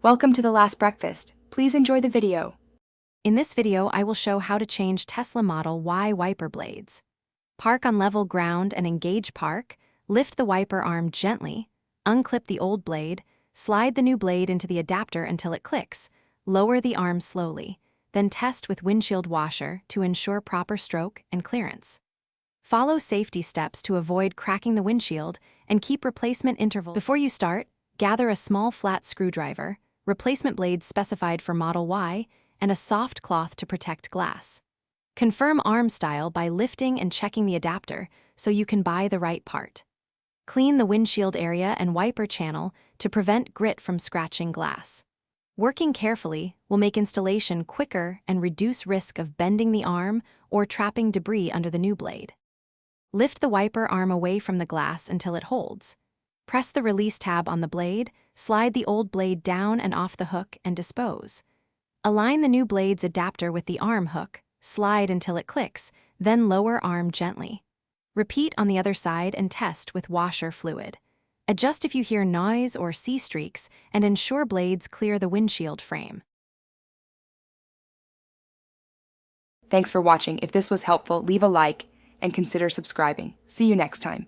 Welcome to The Last Breakfast. Please enjoy the video. In this video, I will show how to change Tesla Model Y wiper blades. Park on level ground and engage park, lift the wiper arm gently, unclip the old blade, slide the new blade into the adapter until it clicks, lower the arm slowly, then test with windshield washer to ensure proper stroke and clearance. Follow safety steps to avoid cracking the windshield and keep replacement intervals. Before you start, gather a small flat screwdriver, replacement blades specified for Model Y, and a soft cloth to protect glass. Confirm arm style by lifting and checking the adapter so you can buy the right part. Clean the windshield area and wiper channel to prevent grit from scratching glass. Working carefully will make installation quicker and reduce risk of bending the arm or trapping debris under the new blade. Lift the wiper arm away from the glass until it holds. Press the release tab on the blade, slide the old blade down and off the hook, and dispose. Align the new blade's adapter with the arm hook, slide until it clicks, then lower arm gently. Repeat on the other side and test with washer fluid. Adjust if you hear noise or see streaks, and ensure blades clear the windshield frame. Thanks for watching. If this was helpful, leave a like and consider subscribing. See you next time.